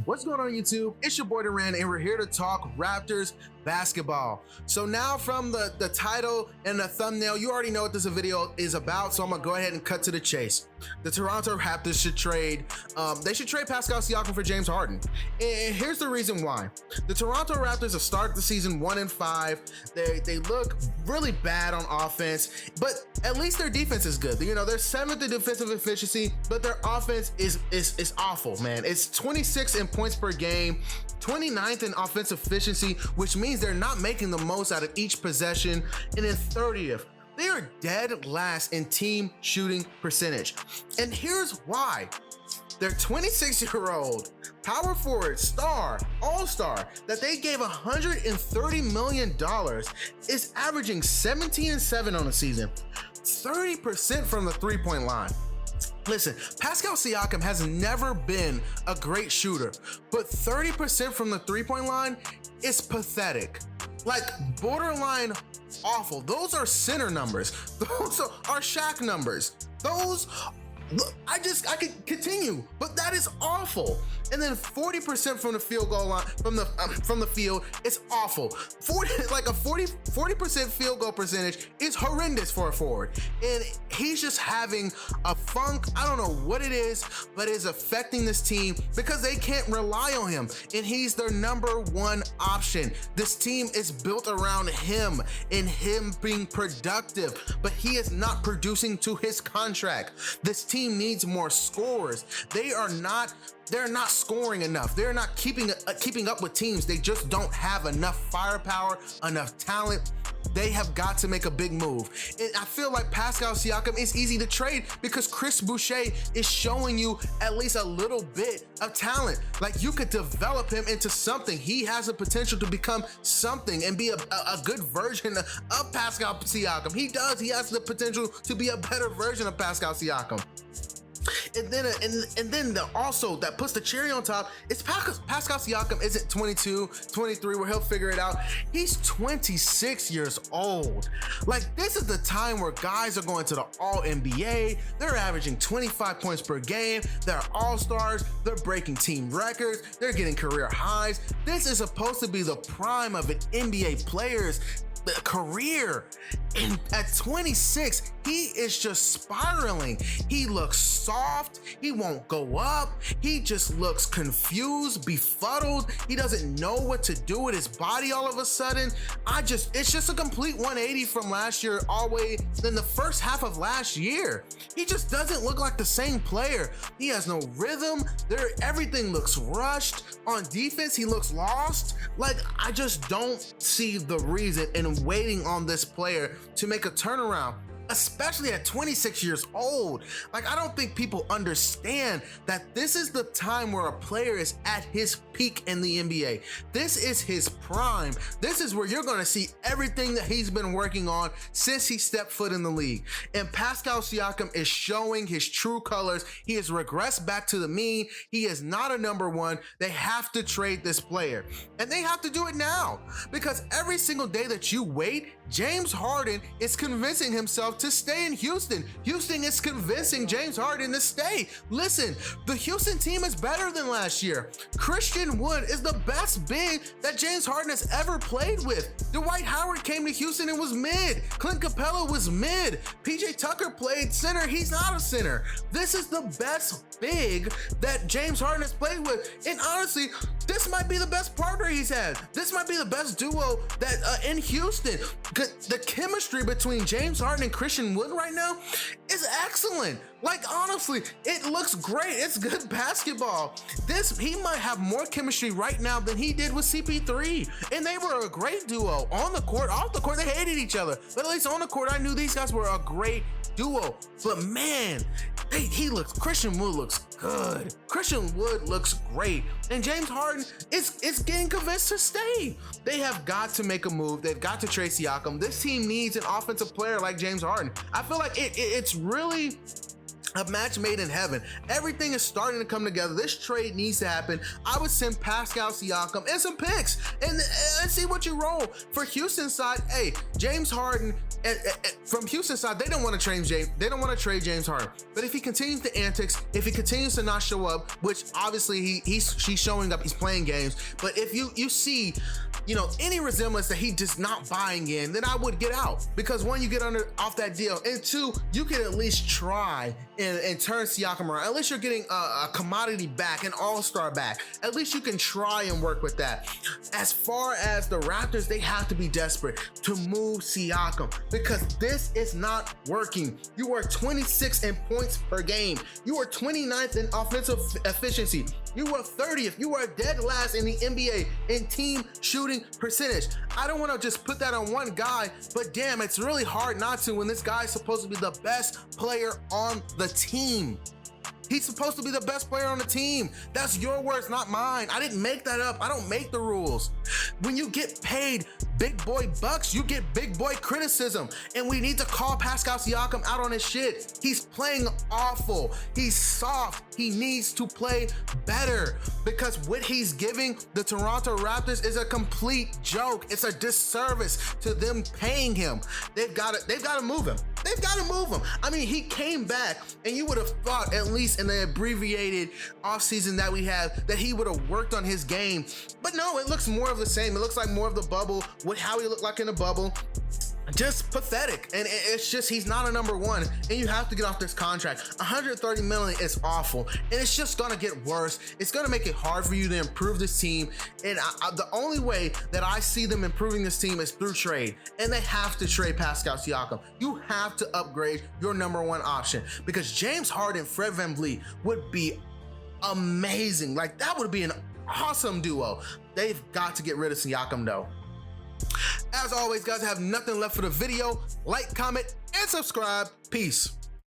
What's going on YouTube? It's your boy Duran and we're here to talk Raptors basketball. So now from the title and the thumbnail, you already know what this video is about, so I'm gonna go ahead and cut to the chase. The Toronto Raptors should trade, Pascal Siakam for James Harden. And here's the reason why. The Toronto Raptors have started the season 1-5. They look really bad on offense, but at least their defense is good. You know, they're 7th in defensive efficiency, but their offense is awful, man. It's 26 in points per game, 29th in offensive efficiency, which means they're not making the most out of each possession, and then 30th. They are dead last in team shooting percentage. And here's why. Their 26-year-old power forward, star, all-star that they gave $130 million is averaging 17-7 on the season, 30% from the three-point line. Listen, Pascal Siakam has never been a great shooter, but 30% from the three-point line is pathetic. Like, borderline awful. Those are center numbers. Those are Shaq numbers. I could continue, but that is awful. And then 40% from the field goal line, from the field, it's awful. 40% field goal percentage is horrendous for a forward. And he's just having a funk. I don't know what it is, but it's affecting this team because they can't rely on him. And he's their number one option. This team is built around him and him being productive, but he is not producing to his contract. This team needs more scorers. They're not scoring enough. They're not keeping up with teams. They just don't have enough firepower, enough talent. They have got to make a big move. And I feel like Pascal Siakam is easy to trade because Chris Boucher is showing you at least a little bit of talent. Like, you could develop him into something. He has the potential to become something and be a good version of Pascal Siakam. He does. He has the potential to be a better version of Pascal Siakam. And then also that puts the cherry on top is Pascal Siakam isn't 22, 23 where he'll figure it out. He's 26 years old. Like, this is the time where guys are going to the All-NBA. They're averaging 25 points per game. They're all-stars. They're breaking team records. They're getting career highs. This is supposed to be the prime of an NBA player's career, and at 26 he is just spiraling. He looks soft. He won't go up. He just looks confused, befuddled. He doesn't know what to do with his body all of a sudden. It's just a complete 180 from last year all the way in the first half of last year. He just doesn't look like the same player. He has no rhythm. Everything looks rushed. On defense, he looks lost. Like, I just don't see the reason in waiting on this player to make a turnaround, especially at 26 years old. Like, I don't think people understand that this is the time where a player is at his peak in the NBA. This is his prime. This is where you're going to see everything that he's been working on since he stepped foot in the league. And Pascal Siakam is showing his true colors. He has regressed back to the mean. He is not a number one. They have to trade this player, and they have to do it now, because every single day that you wait, James Harden is convincing himself to stay in Houston. Houston is convincing James Harden to stay. Listen, the Houston team is better than last year. Christian Wood is the best big that James Harden has ever played with. Dwight Howard came to Houston and was mid. Clint Capella was mid. PJ Tucker played center. He's not a center. This is the best big that James Harden has played with. And honestly, this might be the best partner he's had. This might be the best duo that in Houston. The chemistry between James Harden and Christian Wood right now is excellent. Like, honestly, it looks great. It's good basketball. He might have more chemistry right now than he did with CP3. And they were a great duo. On the court, off the court, they hated each other. But at least on the court, I knew these guys were a great duo. But man, Christian Wood looks good. Christian Wood looks great. And James Harden is getting convinced to stay. They have got to make a move. They've got to trade Siakam. This team needs an offensive player like James Harden. I feel like it's really a match made in heaven. Everything is starting to come together. This trade needs to happen. I would send Pascal Siakam and some picks and see what you roll. For Houston side, hey, James Harden from Houston's side, they don't want to trade James. They don't want to trade James Harden. But if he continues the antics, if he continues to not show up, which obviously he's showing up, he's playing games. But if you see, any resemblance that he just not buying in, then I would get out, because one, you get off that deal, and two, you can at least try and turn Siakam around. At least you're getting a commodity back, an all-star back. At least you can try and work with that. As far as the Raptors, they have to be desperate to move Siakam, because this is not working. You are 26 in points per game. You are 29th in offensive efficiency. You were 30th. You are dead last in the NBA in team shooting percentage. I don't want to just put that on one guy, but damn, it's really hard not to when this guy is supposed to be the best player on the team. He's supposed to be the best player on the team. That's your words, not mine. I didn't make that up. I don't make the rules. When you get paid big boy bucks, you get big boy criticism. And we need to call Pascal Siakam out on his shit. He's playing awful. He's soft. He needs to play better, because what he's giving the Toronto Raptors is a complete joke. It's a disservice to them paying him. They've got to move him. They've got to move him. I mean, he came back, and you would have thought, at least in the abbreviated offseason that we have, that he would have worked on his game. But no, it looks more of the same. It looks like more of the bubble, how he looked like in the bubble. Just pathetic. And it's just, he's not a number one, and you have to get off this contract. $130 million is awful, and it's just gonna get worse. It's gonna make it hard for you to improve this team, and the only way that I see them improving this team is through trade, and they have to trade Pascal Siakam. You have to upgrade your number one option, because James Harden, Fred VanVleet would be amazing. Like, that would be an awesome duo. They've got to get rid of Siakam though. As always, guys, I have nothing left for the video. Like, comment, and subscribe. Peace.